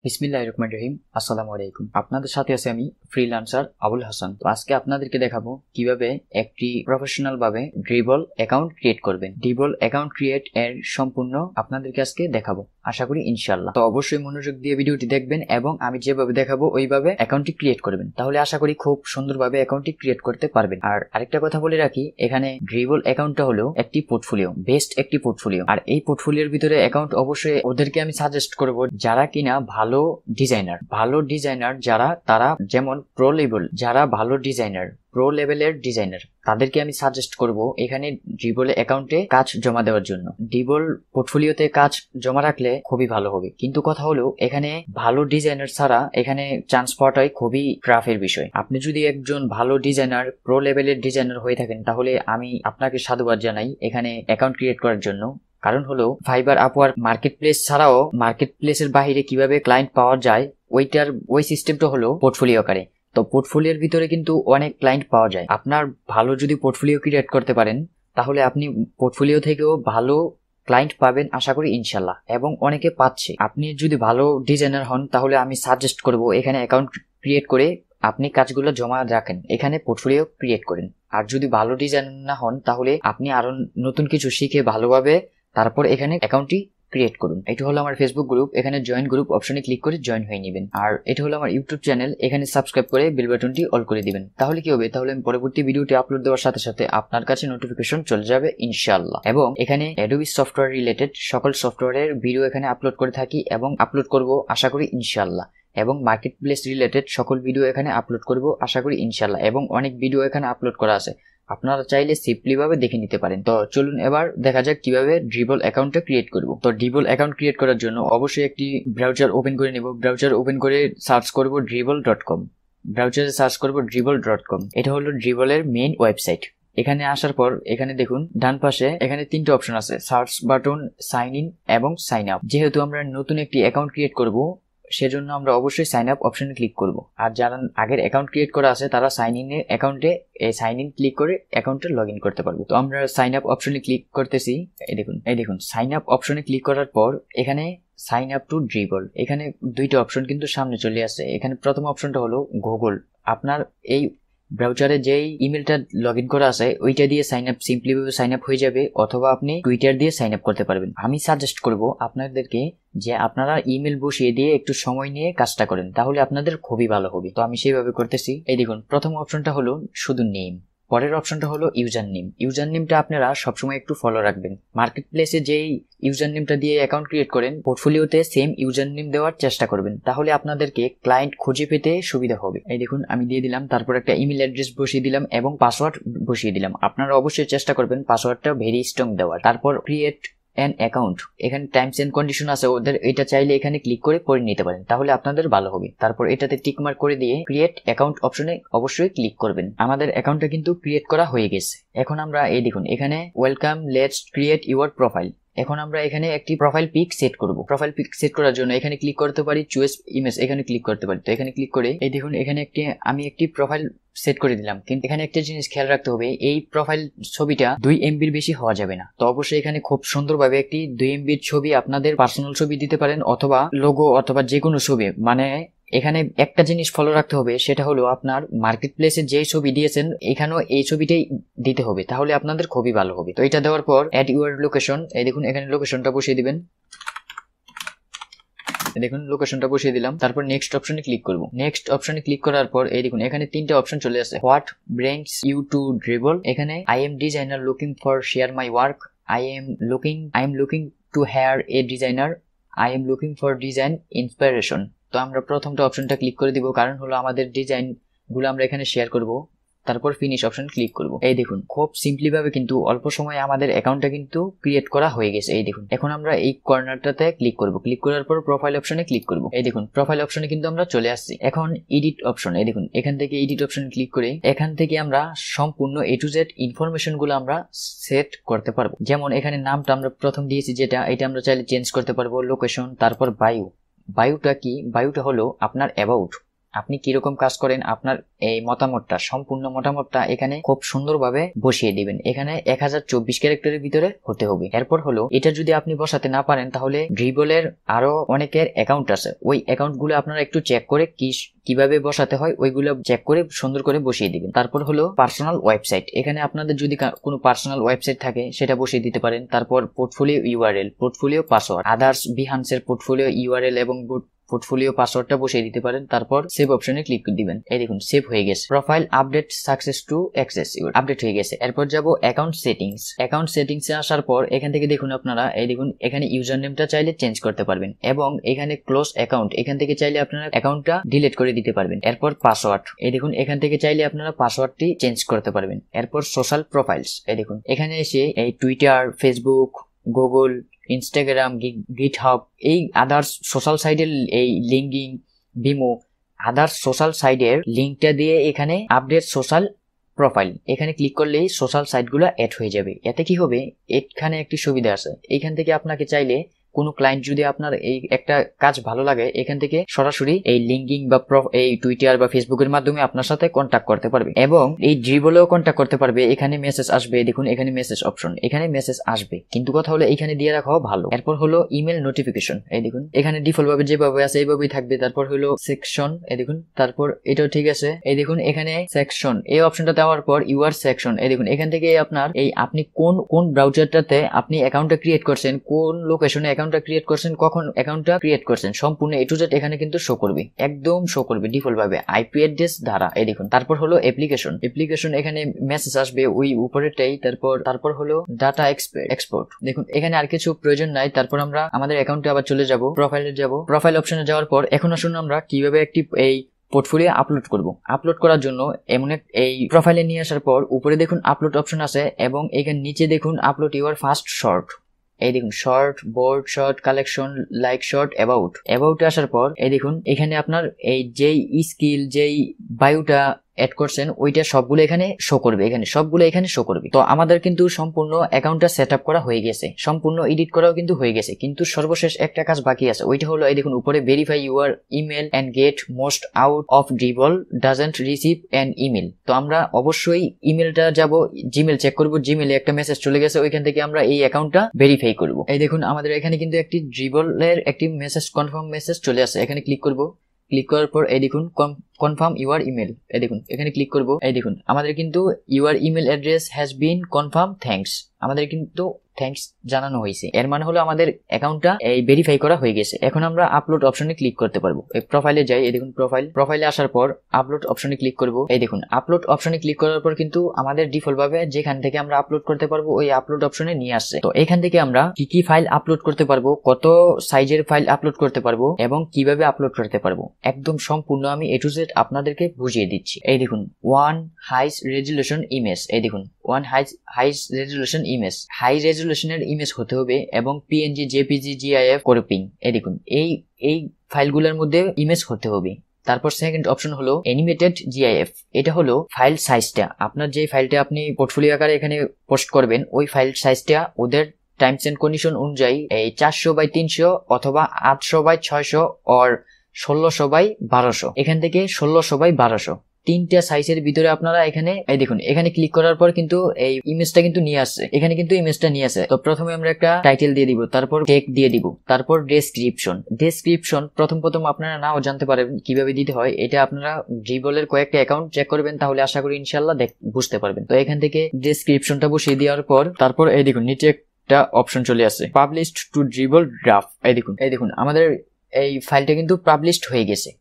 বিসমিল্লাহির রহমানির রহিম। আসসালামু আলাইকুম। আপনাদের সাথে আছি আমি ফ্রিল্যান্সার আবুল হাসান। তো আজকে আপনাদেরকে দেখাবো কিভাবে একটি প্রফেশনাল ভাবে ড্রিবল অ্যাকাউন্ট ক্রিয়েট করবেন। ড্রিবল অ্যাকাউন্ট ক্রিয়েট এর সম্পূর্ণ আপনাদেরকে আজকে দেখাবো, আশা করি ইনশাআল্লাহ। তো অবশ্যই মনোযোগ দিয়ে ভিডিওটি দেখবেন এবং আমি যেভাবে দেখাবো ওইভাবে অ্যাকাউন্টটি ক্রিয়েট করবেন, তাহলে আশা করি খুব সুন্দরভাবে অ্যাকাউন্টটি ক্রিয়েট করতে পারবেন। আর আরেকটা কথা বলে রাখি, এখানে ড্রিবল অ্যাকাউন্টটা হলো একটি পোর্টফোলিও, বেস্ট একটি পোর্টফোলিও। আর এই পোর্টফোলিওর ভিতরে অ্যাকাউন্ট অবশ্যই ওদেরকে আমি সাজেস্ট করব যারা কিনা ভালো ডিজাইনার যারা, তারা যেমন প্রো লেভেল, যারা ভালো ডিজাইনার, প্রো লেভেলের ডিজাইনার, তাদেরকে আমি সাজেস্ট করব এখানে ড্রিবল অ্যাকাউন্টে কাজ জমা দেওয়ার জন্য। ড্রিবল পোর্টফোলিওতে কাজ জমা রাখলে খুবই ভালো হবে, কিন্তু কথা হলো এখানে ভালো ডিজাইনার ছাড়া এখানে চান্স পাওয়াটাই খুবই টাফের বিষয়। আপনি যদি একজন ভালো ডিজাইনার, প্রো লেভেলের ডিজাইনার হয়ে থাকেন, তাহলে আমি আপনাকে সাধুবাদ জানাই এখানে অ্যাকাউন্ট ক্রিয়েট করার জন্য। কারণ হলো ফাইবার, আপওয়ার্ক, মার্কেট প্লেস ছাড়াও মার্কেট প্লেসের বাইরে কিভাবে ক্লায়েন্ট পাওয়া যায় ওই সিস্টেমটা হলো পোর্টফোলিও আকারে। তো পোর্টফোলিওর ভিতরে কিন্তু অনেক ক্লায়েন্ট পাওয়া যায়। আপনার ভালো যদি পোর্টফোলিও ক্রিয়েট করতে পারেন, তাহলে আপনি পোর্টফোলিও থেকেও ভালো ক্লায়েন্ট পাবেন আশা করি ইনশাল্লাহ, এবং অনেকে পাচ্ছে। আপনি যদি ভালো ডিজাইনার হন, তাহলে আমি সাজেস্ট করব এখানে অ্যাকাউন্ট ক্রিয়েট করে আপনি কাজগুলো জমা রাখেন, এখানে পোর্টফোলিও ক্রিয়েট করেন। আর যদি ভালো ডিজাইনার না হন, তাহলে আপনি আরো নতুন কিছু শিখে ভালোভাবে তারপর এখানে অ্যাকাউন্টটি ক্রিয়েট করুন। এটা হলো আমার ফেসবুক গ্রুপ, এখানে জয়েন গ্রুপ অপশনে ক্লিক করে জয়েন হয়ে নেবেন। আর এটা হলো আমার ইউটিউব চ্যানেল, এখানে সাবস্ক্রাইব করে বেল বাটনটি অল করে দিবেন। তাহলে কি হবে, তাহলে আমি পরবর্তী ভিডিওটি আপলোড দেওয়ার সাথে সাথে আপনার কাছে নোটিফিকেশন চলে যাবে ইনশাআল্লাহ। এবং এখানে অ্যাডোবি সফটওয়্যার রিলেটেড সকল সফটওয়্যারের ভিডিও এখানে আপলোড করে থাকি এবং আপলোড করব আশা করি ইনশাআল্লাহ। এবং মার্কেট প্লেস রিলেটেড সকল ভিডিও এখানে আপলোড করব আশা করি ইনশাআল্লাহ। এবং অনেক ভিডিও এখানে আপলোড করা আছে, আপনারা চাইলে সিম্পলি ভাবে দেখে নিতে পারেন। তো চলুন এবার দেখা যাক কিভাবে ড্রিবল অ্যাকাউন্টটা ক্রিয়েট করব। তো ড্রিবল অ্যাকাউন্ট ক্রিয়েট করার জন্য অবশ্যই একটি ব্রাউজার ওপেন করে নেব। ব্রাউজার ওপেন করে সার্চ করব dribble.com। ব্রাউজারে সার্চ করব dribble.com। এটা হলো ড্রিবলের মেইন ওয়েবসাইট। এখানে আসার পর এখানে দেখুন ডান পাশে এখানে তিনটে অপশন আছে, সার্চ বাটন, সাইন ইন এবং সাইন আপ। যেহেতু আমরা নতুন একটি অ্যাকাউন্ট ক্রিয়েট করব, সেজন্য আমরা অবশ্যই সাইন আপ অপশনে ক্লিক করব। আর যারা আগের অ্যাকাউন্ট ক্রিয়েট করা আছে, তারা সাইন ইন এর অ্যাকাউন্টে সাইন ইন ক্লিক করে অ্যাকাউন্টে লগ ইন করতে পারবো। তো আমরা সাইন আপ অপশনে ক্লিক করতেছি। এই দেখুন সাইন আপ অপশনে ক্লিক করার পর এখানে সাইন আপ টু ড্রিবল, এখানে দুইটা অপশন কিন্তু সামনে চলে আসে। এখানে প্রথম অপশনটা হলো গুগল। আপনার এই ব্রাউজারে যেই ইমেলটা লগ ইন করা আছে ওইটা দিয়ে সাইন আপ, সিম্পলি ভাবে সাইন আপ হয়ে যাবে, অথবা আপনি টুইটার দিয়ে সাইন আপ করতে পারবেন। আমি সাজেস্ট করব আপনাদেরকে যে আপনারা ইমেল বসিয়ে দিয়ে একটু সময় নিয়ে কাজটা করেন, তাহলে আপনাদের খুবই ভালো হবে। তো আমি সেইভাবে করতেছি। এই দেখুন প্রথম অপশনটা হলো শুধু নেম, পরের অপশনটা হলো ইউজার নেম। ইউজার নেমটা আপনারা সবসময় একটু ফলো রাখবেন। মার্কেট প্লেসে যেই ইউজার নেমটা দিয়ে অ্যাকাউন্ট ক্রিয়েট করেন, পোর্টফোলিওতে সেম ইউজার নেম দেওয়ার চেষ্টা করবেন, তাহলে আপনাদেরকে ক্লায়েন্ট খুঁজে পেতে সুবিধা হবে। এই দেখুন আমি দিয়ে দিলাম, তারপর একটা ইমেল অ্যাড্রেস বসিয়ে দিলাম এবং পাসওয়ার্ড বসিয়ে দিলাম। আপনারা অবশ্যই চেষ্টা করবেন পাসওয়ার্ডটা ভেরি স্ট্রং দেওয়ার। তারপর ক্রিয়েট অ্যান অ্যাকাউন্ট, এখানে টাইমস এন্ড কন্ডিশন আছে ওদের, এটা চাইলে এখানে ক্লিক করে পড়ে নিতে পারেন, তাহলে আপনাদের ভালো হবে। তারপর এটাতে টিক মার্ক করে দিয়ে ক্রিয়েট অ্যাকাউন্ট অপশনে অবশ্যই ক্লিক করবেন। আমাদের অ্যাকাউন্টটা কিন্তু ক্রিয়েট করা হয়ে গেছে। এখন আমরা এই দেখুন এখানে welcome, let's create your profile. এখন আমরা এখানে একটি প্রোফাইল পিক সেট করব। প্রোফাইল পিক সেট করার জন্য এখানে ক্লিক করতে পারি, চুজ ইমেজ, এখানে ক্লিক করতে পারি। তো এখানে ক্লিক করে এই দেখুন এখানে আমি একটি প্রোফাইল সেট করে দিলাম। কিন্তু এখানে একটা জিনিস খেয়াল রাখতে হবে, এই প্রোফাইল ছবিটা 2 MB বেশি হওয়া যাবে না। তো অবশ্যই এখানে খুব সুন্দরভাবে একটি 2 MB ছবি, আপনাদের পার্সোনাল ছবি দিতে পারেন, অথবা লোগো, অথবা যে কোনো ছবি। মানে এখানে একটা জিনিস ফলো রাখতে হবে, সেটা হলো আপনার মার্কেট প্লেসে যে ছবি দিয়েছেন এখানেও এই ছবিটাই দিতে হবে, তাহলে আপনাদের খুবই ভালো হবে। তো এটা দেওয়ার পর অ্যাড ইউর লোকেশন, এই দেখুন এখানে লোকেশনটা বসিয়ে দিবেন। দেখুন লোকেশনটা বসিয়ে দিলাম। তারপর নেক্সট অপশনে ক্লিক করব। নেক্সট অপশনে ক্লিক করার পর এই দেখুন এখানে তিনটা অপশন চলে আসে। What brings you to Dribbble, এখানে I am designer looking for share my work, I am looking to hire a designer, I am looking for design inspiration. তো আমরা প্রথমটা অপশনটা ক্লিক করে দিব, কারণ হলো আমাদের ডিজাইন গুলো আমরা এখানে শেয়ার করব। তারপর ফিনিশ অপশন ক্লিক করব। এই দেখুন খুব সিম্পলি ভাবে কিন্তু অল্প সময়ে আমাদের অ্যাকাউন্টটা কিন্তু ক্রিয়েট করা হয়ে গেছে। এই দেখুন এখন আমরা এই কর্নারটাতে ক্লিক করব। ক্লিক করার পর প্রোফাইল অপশনে ক্লিক করব। এই দেখুন প্রোফাইল অপশনে কিন্তু আমরা চলে আসছি। এখন এডিট অপশন, এই দেখুন এখান থেকে এডিট অপশনে ক্লিক করে এখান থেকে আমরা সম্পূর্ণ A to Z ইনফরমেশন গুলো আমরা সেট করতে পারবো। যেমন এখানে নামটা আমরা প্রথম দিয়েছি যেটা, এটা আমরা চাইলে চেঞ্জ করতে পারবো। লোকেশন, তারপর বায়োটা কি, বায়োটা হলো আপনার অ্যাবাউট, আপনি কিরকম কাজ করেন, আপনার এই মতামতটা, সম্পূর্ণ মতামতটা এখানে খুব সুন্দরভাবে বসিয়ে দিবেন। এখানে 1024 ক্যারেক্টারের ভিতরে হতে হবে। এরপর হলো এটা যদি আপনি বসাতে না পারেন তাহলে ড্রিবলের আরো অনেকের অ্যাকাউন্ট আছে, ওই অ্যাকাউন্টগুলো আপনারা একটু চেক করে কিভাবে বসাতে হয় ওইগুলো চেক করে সুন্দর করে বসিয়ে দিবেন। তারপর হলো পার্সোনাল ওয়েবসাইট, এখানে আপনাদের যদি কোনো পার্সোনাল ওয়েবসাইট থাকে সেটা বসিয়ে দিতে পারেন। তারপর portfolio URL, portfolio password, others বিহান্সের পোর্টফোলিও ইউআরএল এবং পোর্টফোলিও পাসওয়ার্ডটা বসিয়ে দিতে পারেন। তারপর সেভ অপশনে ক্লিক করে দিবেন। এই দেখুন সেভ হয়ে গেছে। Profile update success to access your, update হয়ে গেছে। এরপর যাব অ্যাকাউন্ট সেটিংস। অ্যাকাউন্ট সেটিংসে আসার পর এখান থেকে দেখুন আপনারা এই দেখুন এখানে ইউজার নেমটা চাইলে চেঞ্জ করতে পারবেন এবং এখানে ক্লোজ অ্যাকাউন্ট, এখান থেকে চাইলে আপনারা অ্যাকাউন্টটা ডিলিট করে দিতে পারবেন। এরপর পাসওয়ার্ড, এই দেখুন এখান থেকে চাইলে আপনারা পাসওয়ার্ডটি চেঞ্জ করতে পারবেন। এরপর সোশ্যাল প্রোফাইলস, এই দেখুন এখানে এসে এই Twitter, Facebook, Google, Instagram, GitHub, এই আদার্স সোশ্যাল সাইটের এই লিঙ্কিং, বিমো, আদার্স সোশ্যাল সাইটের লিঙ্কটা দিয়ে এখানে আপডেট সোশ্যাল প্রোফাইল, এখানে ক্লিক করলেই সোশ্যাল সাইটগুলো অ্যাড হয়ে যাবে। এতে কি হবে, এখানে একটি সুবিধা আছে, এখান থেকে আপনাকে চাইলে কোনো ক্লায়েন্ট যদি আপনার এই একটা কাজ ভালো লাগে এখান থেকে সরাসরি এই লিঙ্কিং বা এই টুইটার বা ফেসবুকের মাধ্যমে আপনার সাথে কন্ট্যাক্ট করতে পারবে এবং এই ড্রিবলেও কন্ট্যাক্ট করতে পারবে। এখানে মেসেজ আসবে, দেখুন এখানে মেসেজ অপশন, এখানে মেসেজ আসবে, কিন্তু কথা হলো এখানে দিয়ে রাখাও ভালো। এরপর হলো ইমেল নোটিফিকেশন, এই দেখুন এখানে ডিফল্ট ভাবে যেভাবে আছে এইভাবেই থাকবে। তারপর হলো সেকশন, এই দেখুন, তারপর এটাও ঠিক আছে। এই দেখুন এখানে সেকশন, এই অপশনটা দেওয়ার পর ইউআর সেকশন, এই দেখুন এখান থেকে আপনার এই আপনি কোন ব্রাউজারটাতে আপনি অ্যাকাউন্টটা ক্রিয়েট করছেন, কোন লোকেশনে অ্যাকাউন্টটা ক্রিয়েট করছেন, কখন অ্যাকাউন্টটা ক্রিয়েট করছেন, সম্পূর্ণ এ টু জেড এখানে কিন্তু শো করবে, একদম শো করবে ডিফল্ট ভাবে আইপি অ্যাড্রেস দ্বারা। এই দেখুন তারপর হলো অ্যাপ্লিকেশন, এখানে মেসেজ আসবে ওই উপরেটাই। তারপর হলো ডাটা এক্সপোর্ট, দেখুন এখানে আর কিছু প্রয়োজন নাই। তারপর আমরা আমাদের অ্যাকাউন্টে আবার চলে যাব, প্রোফাইলে যাব। প্রোফাইল অপশনে যাওয়ার পর এখন আসুন আমরা কিভাবে একটি এই পোর্টফোলিও আপলোড করব। আপলোড করার জন্য এমন এই প্রোফাইলে নিয়ে আসার পর উপরে দেখুন আপলোড অপশন আছে এবং এখানে নিচে দেখুন আপলোড ইউর ফার্স্ট শর্ট, এই দেখুন shot, board shot, collection, like shot, অ্যাবাউটে আসার পর এই দেখুন এখানে আপনার এই যেই স্কিল, যেই বায়োটা অ্যাড করছেন ওইটা সবগুলো এখানে শো করবে, সবগুলো এখানে শো করবে। তো আমাদের কিন্তু সম্পূর্ণ অ্যাকাউন্টটা সেট আপ করা হয়ে গেছে, সম্পূর্ণ এডিট করাও কিন্তু হয়ে গেছে, কিন্তু সর্বশেষ একটা কাজ বাকি আছে, ওইটা হলো এই দেখুন উপরে verify your email and get most out of Dribbble doesn't receive an email. তো আমরা অবশ্যই ইমেলটা যাব, জিমেল চেক করব, জিমেলে একটা মেসেজ চলে গেছে, ওইখান থেকে আমরা এই অ্যাকাউন্টটা ভেরিফাই করব। এই দেখুন আমাদের এখানে কিন্তু একটি ড্রিবলের একটি মেসেজ, কনফার্ম মেসেজ চলে আসে, এখানে ক্লিক করব। ক্লিক করার পর এই দেখুন কনফার্ম ইউর ইমেল, এই দেখুন এখানে ক্লিক করব। এই দেখুন আমাদের কিন্তু your email address has been confirm, thanks, আমাদের কিন্তু থ্যাঙ্কস জানানো হয়েছে। এর মানে হলো আমাদের অ্যাকাউন্টটা এই ভেরিফাই করা হয়ে গেছে। এখন আমরা আপলোড অপশনে ক্লিক করতে পারবো। এই প্রোফাইলে যাই, এই দেখুন প্রোফাইলে আসার পর আপলোড অপশনে ক্লিক করব। এই দেখুন আপলোড অপশনে ক্লিক করার পর কিন্তু আমাদের ডিফল্ট ভাবে যেখান থেকে আমরা আপলোড করতে পারবো ওই আপলোড অপশনে নিয়ে আসছে। তো এখান থেকে আমরা কি ফাইল আপলোড করতে পারবো, কত সাইজের ফাইল আপলোড করতে পারবো এবং কিভাবে আপলোড করতে পারবো একদম সম্পূর্ণ আমি এ টু জেড আপনাদেরকে বুঝিয়ে দিচ্ছি। এই দেখুন ওয়ান হাই রেজুলেশন ইমেজ, এই দেখুন one high resolution image, high রেজুলেশনের ইমেজ হতে হবে এবং পিএনজি, জেপিজি, জিআইএফ, ক্রপিং, এই দেখুন এই ফাইলগুলোর মধ্যে ইমেজ হতে হবে। তারপর সেকেন্ড অপশন হলো অ্যানিমেটেড জিআইএফ, এটা হলো ফাইল সাইজটা, আপনার যে ফাইলটা আপনি পোর্টফোলিও আকারে এখানে পোস্ট করবেন ওই ফাইল সাইজটা ওদের টাইমস এন্ড কন্ডিশন অনুযায়ী এই 400x300 অথবা 800x600 অর 1600x1200, এখান থেকে 1600x1200 তিনটা সাইজের ভিতরে আপনারা এখানে এই দেখুন এখানে ক্লিক করার পর কিন্তু এই ইমেজটা কিন্তু নিয়ে আসছে, এখানে কিন্তু ইমেজটা নিয়ে আসে। তো প্রথমে আমরা একটা টাইটেল দিয়ে দিব, তারপর টেক্সট দিয়ে দিব, তারপর ডেসক্রিপশন প্রথম আপনারা নাও জানতে পারেন কিভাবে দিতে হয়, এটা আপনারা ড্রিবলের কয়েকটা অ্যাকাউন্ট চেক করবেন, তাহলে আশা করি ইনশাআল্লাহ বুঝতে পারবেন। তো এখান থেকে ডেসক্রিপশনটা বসিয়ে দেওয়ার পর তারপর এই দেখুন নিচে একটা অপশন চলে আসছে পাবলিশড টু ড্রিবল ড্রাফট, এই দেখুন আমাদের এই ফাইলটা কিন্তু পাবলিশড হয়ে গেছে।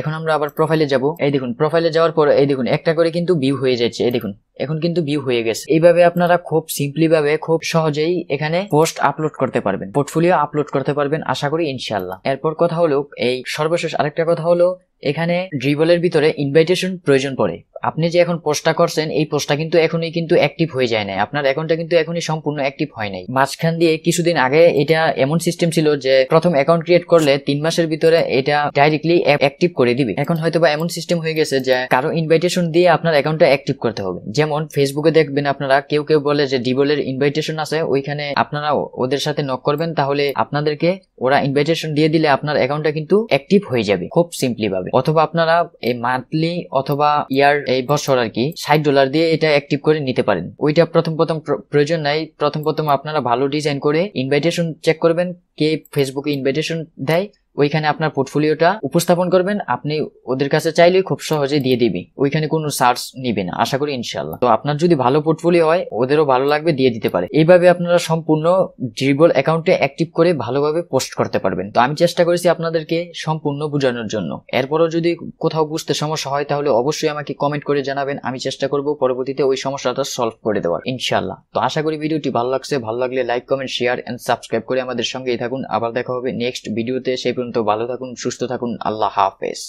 এখন আমরা আবার প্রোফাইলে যাব, এই দেখুন প্রোফাইলে যাওয়ার পর এই দেখুন একটা করে কিন্তু ভিউ হয়ে যাচ্ছে, এই দেখুন এখন কিন্তু ভিউ হয়ে গেছে। এইভাবে আপনারা খুব সিম্পলি ভাবে খুব সহজেই এখানে পোস্ট আপলোড করতে পারবেন, পোর্টফোলিও আপলোড করতে পারবেন আশা করি ইনশাআল্লাহ। এরপর কথা হলো এই সর্বশেষ আরেকটা কথা হলো এখানে ড্রিবলের ভিতরে ইনভাইটেশন প্রয়োজন পড়ে। আপনি যে এখন পোস্টটা করছেন এই পোস্টটা কিন্তু এখনই কিন্তু অ্যাক্টিভ হয়ে যায় না, আপনার অ্যাকাউন্টটা কিন্তু এখনই সম্পূর্ণ অ্যাক্টিভ হয় নাই। মাঝখান দিয়ে কিছুদিন আগে এটা এমন সিস্টেম ছিল যে প্রথম অ্যাকাউন্ট ক্রিয়েট করলে 3 মাসের ভিতরে এটা ডাইরেক্টলি অ্যাক্টিভ করে দিবে। এখন হয়তো বা এমন সিস্টেম হয়ে গেছে যে কারো ইনভাইটেশন দিয়ে আপনার অ্যাকাউন্টটা অ্যাক্টিভ করতে হবে। যেমন যেমন ফেসবুকে দেখবেন আপনারা কেউ কেউ বলে যে ডিবলের ইনভাইটেশন আছে, ওইখানে আপনারা ওদের সাথে নক করবেন, তাহলে আপনাদেরকে ওরা ইনভাইটেশন দিয়ে দিলে আপনার অ্যাকাউন্টটা কিন্তু অ্যাক্টিভ হয়ে যাবে খুব সিম্পলি ভাবে। অথবা আপনারা এই মান্থলি অথবা ইয়ার এই বছর আর কি $60 দিয়ে এটা অ্যাক্টিভ করে নিতে পারেন। ওইটা প্রথম প্রয়োজন নাই। প্রথম আপনারা ভালো ডিজাইন করে ইনভাইটেশন চেক করবেন, কে ফেসবুকে ইনভাইটেশন দেয়, ওইখানে আপনার পোর্টফোলিওটা উপস্থাপন করবেন। আপনি ওদের কাছে চাইলে খুব সহজে দিয়ে দিবি, ওইখানে কোনো চার্জ নিবে না আশা করি ইনশাআল্লাহ। তো আপনার যদি ভালো পোর্টফোলিও হয়, ওদেরও ভালো লাগবে, দিয়ে দিতে পারে। এইভাবে আপনারা সম্পূর্ণ ড্রিবল অ্যাকাউন্টে অ্যাক্টিভ করে ভালোভাবে পোস্ট করতে পারবেন। তো আমি চেষ্টা করেছি আপনাদেরকে সম্পূর্ণ বোঝানোর জন্য। এরপরও যদি কোথাও বুঝতে সমস্যা হয় তাহলে অবশ্যই আমাকে কমেন্ট করে জানাবেন, আমি চেষ্টা করব পরবর্তীতে ওই সমস্যাটা সলভ করে দেওয়ার ইনশাআল্লাহ। তো আশা করি ভিডিওটি ভালো লাগছে। ভালো লাগলে like, comment, share and subscribe করে আমাদের সঙ্গেই থাকুন। আবার দেখা হবে নেক্সট ভিডিওতে। সেই পর্যন্ত ভালো থাকুন, সুস্থ থাকুন। আল্লাহ হাফেজ।